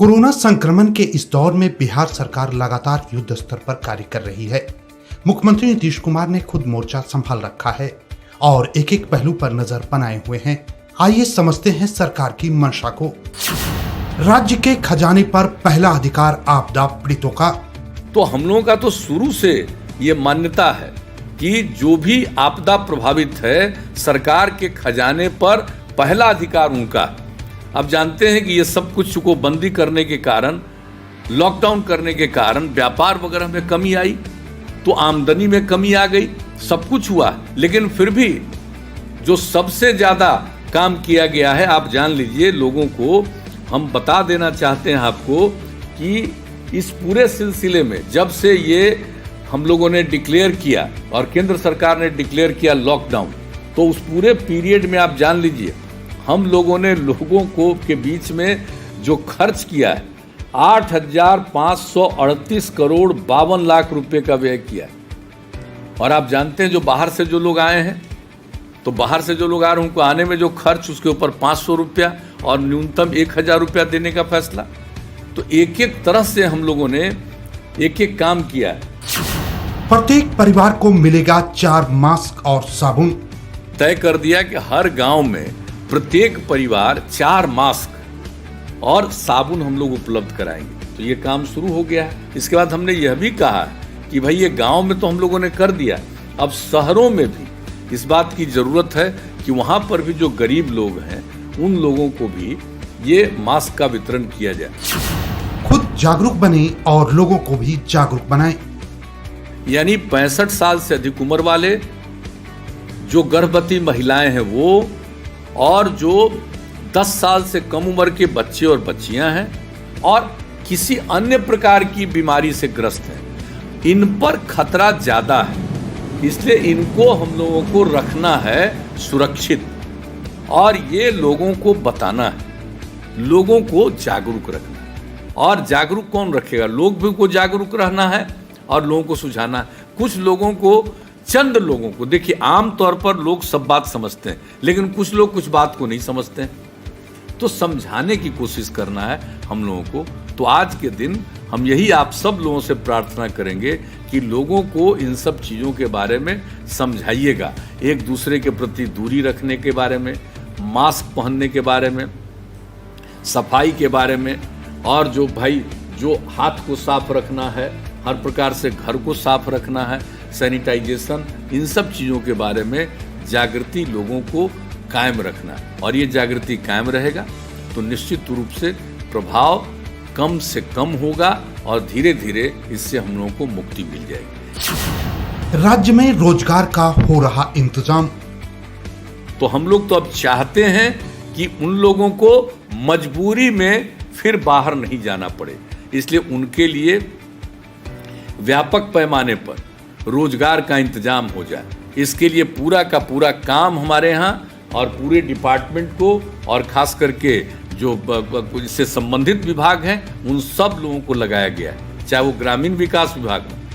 Corona संक्रमण के इस दौर में बिहार सरकार लगातार युद्ध स्तर पर कार्य कर रही है। मुख्यमंत्री नीतीश कुमार ने खुद मोर्चा संभाल रखा है और एक एक पहलू पर नजर बनाए हुए हैं। आइए समझते हैं सरकार की मंशा को। राज्य के खजाने पर पहला अधिकार आपदा पीड़ितों का। तो हम लोगों का तो शुरू से ये मान्यता है कि जो भी आपदा प्रभावित है, सरकार के खजाने पर पहला अधिकार उनका है। अब जानते हैं कि ये सब कुछ को बंदी करने के कारण, लॉकडाउन करने के कारण व्यापार वगैरह में कमी आई, तो आमदनी में कमी आ गई, सब कुछ हुआ। लेकिन फिर भी जो सबसे ज्यादा काम किया गया है, आप जान लीजिए, लोगों को हम बता देना चाहते हैं आपको कि इस पूरे सिलसिले में जब से ये हम लोगों ने डिक्लेयर किया और केंद्र सरकार ने डिक्लेयर किया लॉकडाउन, तो उस पूरे पीरियड में आप जान लीजिए हम लोगों ने लोगों को के बीच में जो खर्च किया है 8,538 करोड़ 52 लाख रुपए का व्यय किया है। और आप जानते हैं जो बाहर से जो लोग आए हैं, तो बाहर से जो लोग आ रहे हैं उनको आने में जो खर्च, उसके ऊपर 500 रुपया और न्यूनतम 1,000 रुपया देने का फैसला। तो एक एक तरह से हम लोगों ने एक एक काम किया है। प्रत्येक परिवार को मिलेगा 4 मास्क और साबुन। तय कर दिया कि हर गांव में प्रत्येक परिवार 4 मास्क और साबुन हम लोग उपलब्ध कराएंगे। तो ये काम शुरू हो गया है। इसके बाद हमने यह भी कहा कि भाई ये गांव में तो हम लोगों ने कर दिया, अब शहरों में भी इस बात की जरूरत है कि वहां पर भी जो गरीब लोग हैं उन लोगों को भी ये मास्क का वितरण किया जाए। खुद जागरूक बने और लोगों को भी जागरूक बनाएं। यानी 65 साल से अधिक उम्र वाले, जो गर्भवती महिलाएं हैं वो, और जो 10 साल से कम उम्र के बच्चे और बच्चियां हैं और किसी अन्य प्रकार की बीमारी से ग्रस्त हैं, इन पर खतरा ज्यादा है। इसलिए इनको हम लोगों को रखना है सुरक्षित और ये लोगों को बताना है, लोगों को जागरूक रखना है। और जागरूक कौन रखेगा? लोग भी को जागरूक रहना है और लोगों को सुझाना है। कुछ लोगों को, चंद लोगों को, देखिए आमतौर पर लोग सब बात समझते हैं, लेकिन कुछ लोग कुछ बात को नहीं समझते हैं, तो समझाने की कोशिश करना है हम लोगों को। तो आज के दिन हम यही आप सब लोगों से प्रार्थना करेंगे कि लोगों को इन सब चीज़ों के बारे में समझाइएगा, एक दूसरे के प्रति दूरी रखने के बारे में, मास्क पहनने के बारे में, सफाई के बारे में, और जो भाई जो हाथ को साफ रखना है, हर प्रकार से घर को साफ रखना है, सैनिटाइजेशन, इन सब चीज़ों के बारे में जागृति लोगों को कायम रखना है। और ये जागृति कायम रहेगा तो निश्चित रूप से प्रभाव कम से कम होगा और धीरे धीरे इससे हम लोगों को मुक्ति मिल जाएगी। राज्य में रोजगार का हो रहा इंतजाम। तो हम लोग तो अब चाहते हैं कि उन लोगों को मजबूरी में फिर बाहर नहीं जाना पड़े, इसलिए उनके लिए व्यापक पैमाने पर रोजगार का इंतजाम हो जाए। इसके लिए पूरा का पूरा काम हमारे यहाँ और पूरे डिपार्टमेंट को, और खास करके जो इससे संबंधित विभाग हैं, उन सब लोगों को लगाया गया है, चाहे वो ग्रामीण विकास विभाग में,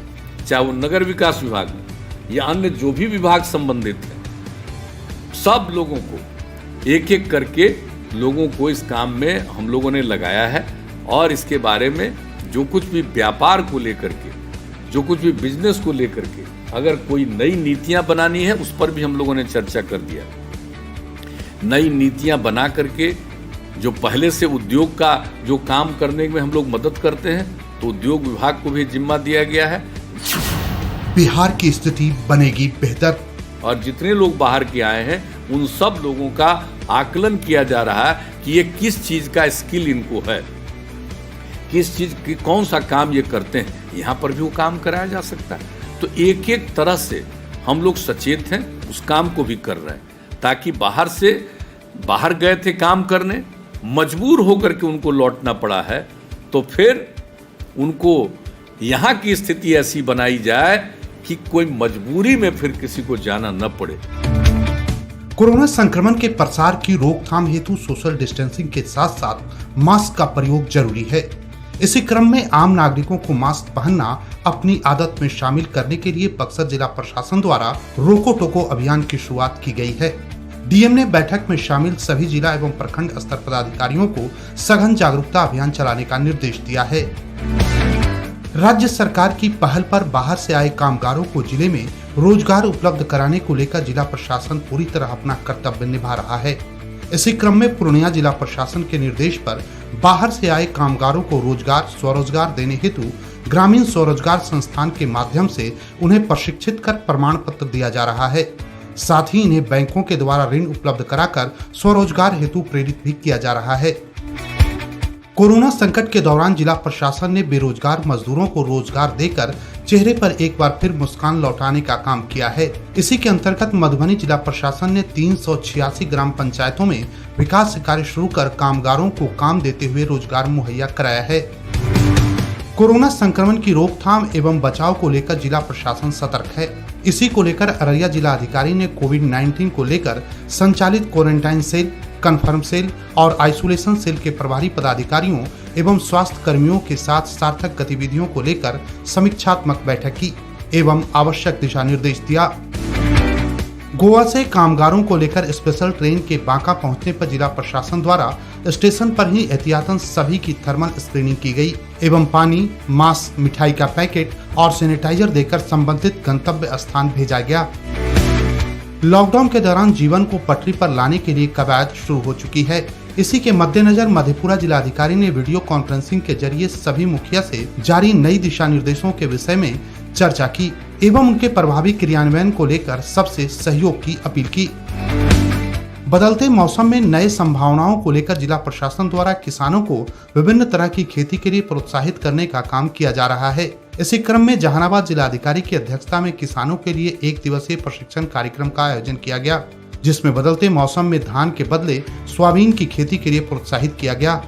चाहे वो नगर विकास विभाग में, या अन्य जो भी विभाग संबंधित हैं, सब लोगों को एक एक करके लोगों को इस काम में हम लोगों ने लगाया है। और इसके बारे में जो कुछ भी व्यापार को लेकर के, जो कुछ भी बिजनेस को लेकर के अगर कोई नई नीतियां बनानी है, उस पर भी हम लोगों ने चर्चा कर दिया। नई नीतियां बना करके जो पहले से उद्योग का जो काम करने में हम लोग मदद करते हैं, तो उद्योग विभाग को भी जिम्मा दिया गया है। बिहार की स्थिति बनेगी बेहतर। और जितने लोग बाहर के आए हैं उन सब लोगों का आकलन किया जा रहा है कि ये किस चीज का स्किल इनको है, किस चीज की कौन सा काम ये करते हैं, यहाँ पर भी वो काम कराया जा सकता है। तो एक एक तरह से हम लोग सचेत हैं, उस काम को भी कर रहे हैं, ताकि बाहर गए थे काम करने, मजबूर होकर के उनको लौटना पड़ा है, तो फिर उनको यहाँ की स्थिति ऐसी बनाई जाए कि कोई मजबूरी में फिर किसी को जाना न पड़े। कोरोना संक्रमण के प्रसार की रोकथाम हेतु सोशल डिस्टेंसिंग के साथ साथ मास्क का प्रयोग जरूरी है। इसी क्रम में आम नागरिकों को मास्क पहनना अपनी आदत में शामिल करने के लिए बक्सर जिला प्रशासन द्वारा रोको टोको अभियान की शुरुआत की गई है। डीएम ने बैठक में शामिल सभी जिला एवं प्रखंड स्तर पदाधिकारियों को सघन जागरूकता अभियान चलाने का निर्देश दिया है। राज्य सरकार की पहल पर बाहर से आए कामगारों को जिले में रोजगार उपलब्ध कराने को लेकर जिला प्रशासन पूरी तरह अपना कर्तव्य निभा रहा है। इसी क्रम में पूर्णिया जिला प्रशासन के निर्देश पर बाहर से आए कामगारों को रोजगार स्वरोजगार देने हेतु ग्रामीण स्वरोजगार संस्थान के माध्यम से उन्हें प्रशिक्षित कर प्रमाण पत्र दिया जा रहा है। साथ ही इन्हें बैंकों के द्वारा ऋण उपलब्ध कराकर स्वरोजगार हेतु प्रेरित भी किया जा रहा है। कोरोना संकट के दौरान जिला प्रशासन ने बेरोजगार मजदूरों को रोजगार देकर चेहरे पर एक बार फिर मुस्कान लौटाने का काम किया है। इसी के अंतर्गत मधुबनी जिला प्रशासन ने 386 ग्राम पंचायतों में विकास कार्य शुरू कर कामगारों को काम देते हुए रोजगार मुहैया कराया है। कोरोना संक्रमण की रोकथाम एवं बचाव को लेकर जिला प्रशासन सतर्क है। इसी को लेकर अररिया जिला अधिकारी ने कोविड-19 को लेकर संचालित क्वारंटाइन सेल, कन्फर्म सेल और आइसोलेशन सेल के प्रभारी पदाधिकारियों एवं स्वास्थ्य कर्मियों के साथ सार्थक गतिविधियों को लेकर समीक्षात्मक बैठक की एवं आवश्यक दिशा निर्देश दिया। गोवा से कामगारों को लेकर स्पेशल ट्रेन के बांका पहुंचने पर जिला प्रशासन द्वारा स्टेशन पर ही एहतियातन सभी की थर्मल स्क्रीनिंग की गई एवं पानी, मास्क, मिठाई का पैकेट और सैनिटाइजर देकर संबंधित गंतव्य स्थान भेजा गया। लॉकडाउन के दौरान जीवन को पटरी पर लाने के लिए कवायद शुरू हो चुकी है। इसी के मद्देनजर मधेपुरा जिलाधिकारी ने वीडियो कॉन्फ्रेंसिंग के जरिए सभी मुखिया से जारी नई दिशा निर्देशों के विषय में चर्चा की एवं उनके प्रभावी क्रियान्वयन को लेकर सबसे सहयोग की अपील की। बदलते मौसम में नए संभावनाओं को लेकर जिला प्रशासन द्वारा किसानों को विभिन्न तरह की खेती के लिए प्रोत्साहित करने का काम किया जा रहा है। इसी क्रम में जहानाबाद जिलाधिकारी की अध्यक्षता में किसानों के लिए 1 दिवसीय प्रशिक्षण कार्यक्रम का आयोजन किया गया, जिसमें बदलते मौसम में धान के बदले सोयाबीन की खेती के लिए प्रोत्साहित किया गया।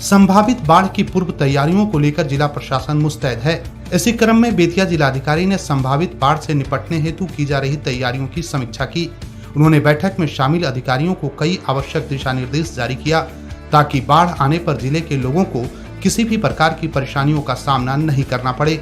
संभावित बाढ़ की पूर्व तैयारियों को लेकर जिला प्रशासन मुस्तैद है। इसी क्रम में बेतिया जिलाधिकारी ने संभावित बाढ़ से निपटने हेतु की जा रही तैयारियों की समीक्षा की। उन्होंने बैठक में शामिल अधिकारियों को कई आवश्यक दिशा निर्देश जारी किया ताकि बाढ़ आने पर जिले के लोगों को किसी भी प्रकार की परेशानियों का सामना नहीं करना पड़े।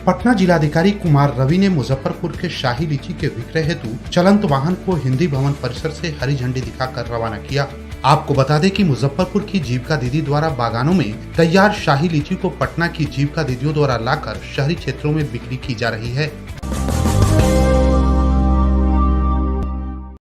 पटना जिलाधिकारी कुमार रवि ने मुजफ्फरपुर के शाही लीची के विक्रय हेतु चलंत वाहन को हिंदी भवन परिसर से हरी झंडी दिखाकर रवाना किया। आपको बता दें कि मुजफ्फरपुर की जीविका दीदी द्वारा बागानों में तैयार शाही लीची को पटना की जीविका दीदियों द्वारा लाकर शहरी क्षेत्रों में बिक्री की जा रही है।